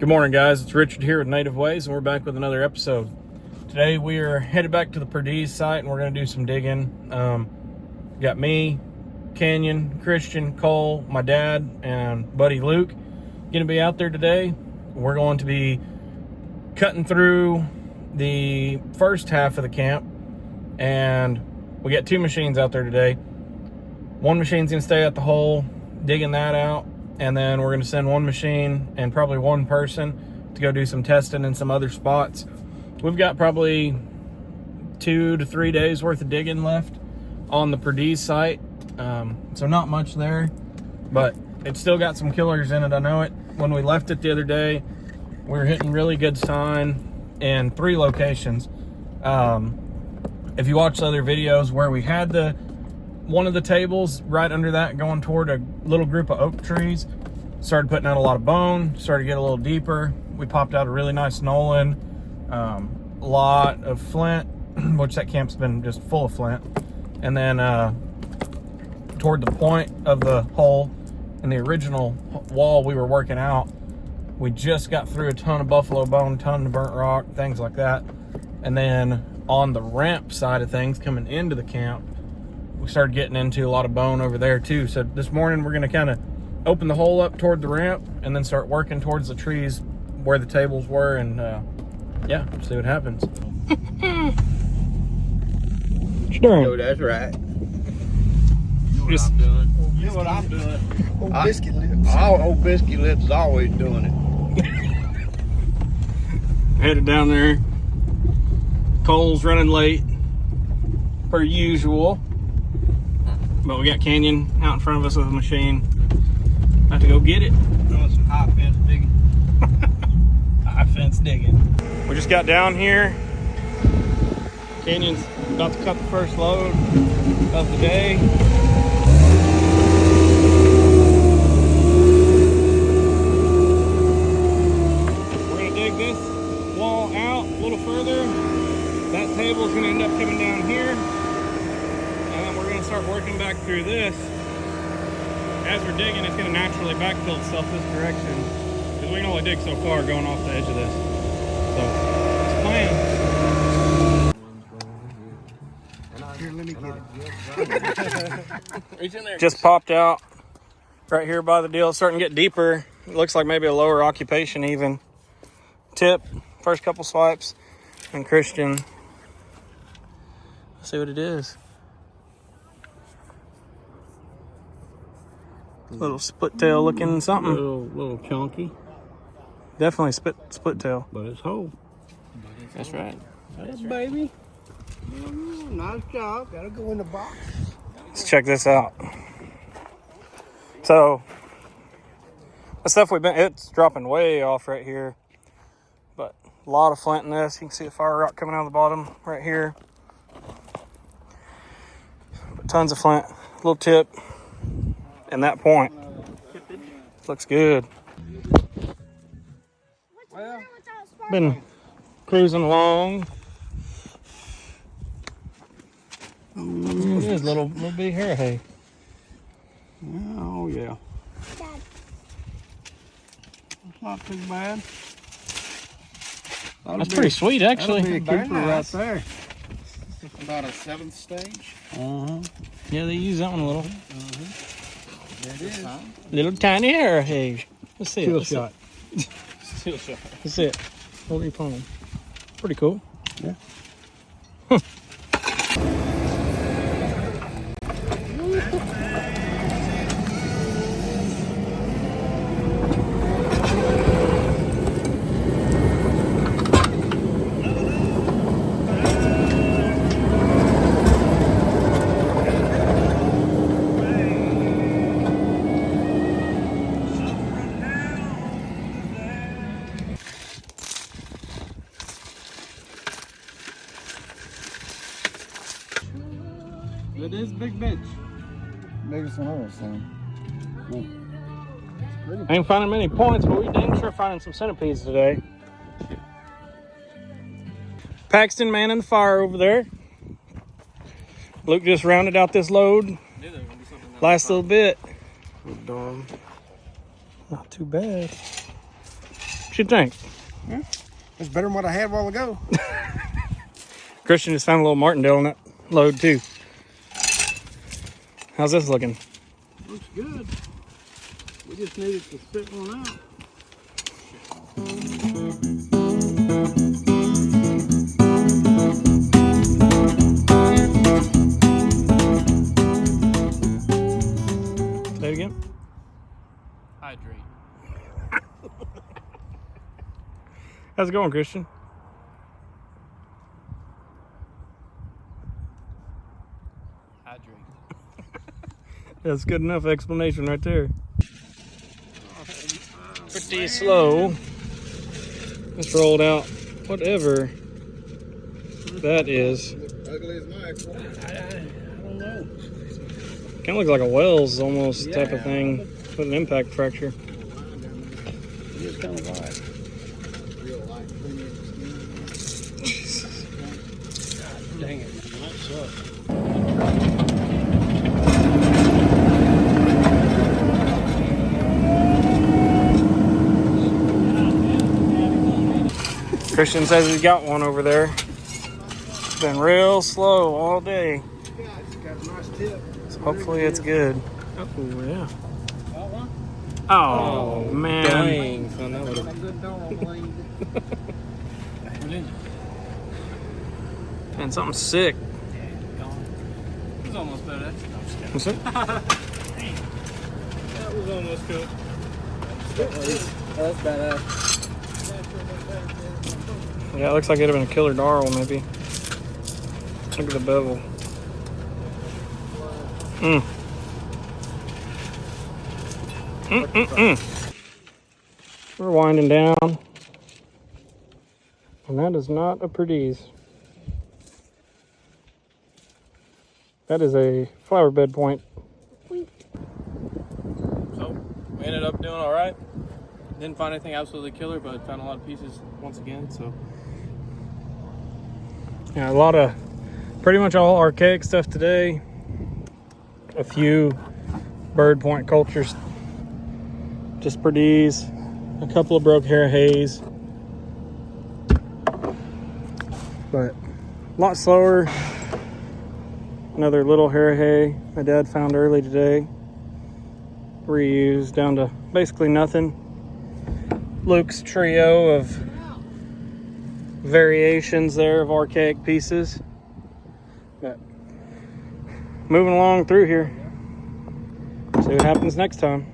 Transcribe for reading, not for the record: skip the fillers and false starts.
Good morning, guys. It's Richard here with Native Ways, and we're back with another episode. Today we are headed back to the Perdiz site, and we're going to do some digging. Got me, Canyon, Christian, Cole, my dad, and buddy Luke going to be out there today. We're going to be cutting through the first half of the camp, and we got two machines out there today. One machine's going to stay at the hole, digging that out. And then we're going to send one machine and probably one person to go do some testing in some other spots. We've got probably 2 to 3 days worth of digging left on the Perdiz site. So not much there, but it's still got some killers in it. I know it. When we left it the other day, we were hitting really good sign in 3 locations. If you watch the other videos where we had one of the tables right under that going toward a little group of oak trees, started putting out a lot of bone, started to get a little deeper. We popped out a really nice Nolan, a lot of flint, which that camp's been just full of flint. And then toward the point of the hole in the original wall we were working out, we just got through a ton of buffalo bone, ton of burnt rock, things like that. And then on the ramp side of things coming into the camp, we started getting into a lot of bone over there too. So this morning we're going to kind of open the hole up toward the ramp and then start working towards the trees where the tables were, and yeah, see what happens. What you doing? Oh, that's right. You know what I'm doing. Old biscuit lips. Old biscuit lips is always doing it. Headed down there. Cole's running late per usual. But we got Canyon out in front of us with a machine. About to go get it. Doing some high fence digging. High fence digging. We just got down here. Canyon's about to cut the first load of the day. We're gonna dig this wall out a little further. That table's gonna end up coming down here. Start working back through this. As we're digging, it's going to naturally backfill itself this direction because we can only dig so far going off the edge of this. So it's plan. Here, let me get it. Reach in there. Just popped out right here by the deal. It's starting to get deeper. It looks like maybe a lower occupation even. Tip, first couple swipes, and Christian. Let's see what it is. Little split tail looking something. Little chunky. Definitely split tail. But it's whole. That's right. That's baby. Nice job. Gotta go in the box. Let's check this out. So the stuff it's dropping way off right here. But a lot of flint in this. You can see the fire rock coming out of the bottom right here. But tons of flint. Little tip. And that point looks good. Well, Been cruising along. It is little bitty hair hay. oh yeah. It's not too bad. That's pretty sweet, actually. That'll be a keeper right there. About a 7th stage. Yeah, they use that one a little. There it is. Little tiny hair hay. Let's see it. Kill Let's see shot. it. Steel shot. Let's see it. Hold your palm. Pretty cool. Yeah. It is a big bench. Biggest one I've ever seen. Ain't finding many points, but we dang sure finding some centipedes today. Paxton manning the fire over there. Luke just rounded out this load. Last little bit. Not too bad. What you think? It's better than what I had a while ago. Christian just found a little martindale on that load too. How's this looking? Looks good. We just needed to spit one out. Say it again. Hydrate. How's it going, Christian? Hydrate. That's good enough explanation right there. Pretty slow. Just rolled out whatever that is. Ugly as my ex-wife. I don't know. Kind of looks like a Wells almost type of thing with an impact fracture. It's kind of wide. Real light. Dang it. That sucks. Christian says he's got one over there. It's been real slow all day. Yeah, it's got a nice tip. So hopefully it's good. Oh, yeah. Got one? Oh, man. Dang, son, that would have good dog blade. And something sick. It was almost better. What's it? That was almost good. That's badass. Yeah, it looks like it'd have been a killer Darl, maybe. Look at the bevel. We're winding down. And that is not a Perdiz. That is a flower bed point. So, we ended up doing all right. Didn't find anything absolutely killer, but found a lot of pieces once again, so. Yeah, a lot of, pretty much all archaic stuff today. A few bird point cultures. Just Perdiz. A couple of broke hair haze. But a lot slower. Another little hair hay my dad found early today. Reused down to basically nothing. Luke's trio of variations there of archaic pieces. But moving along through here. See what happens next time.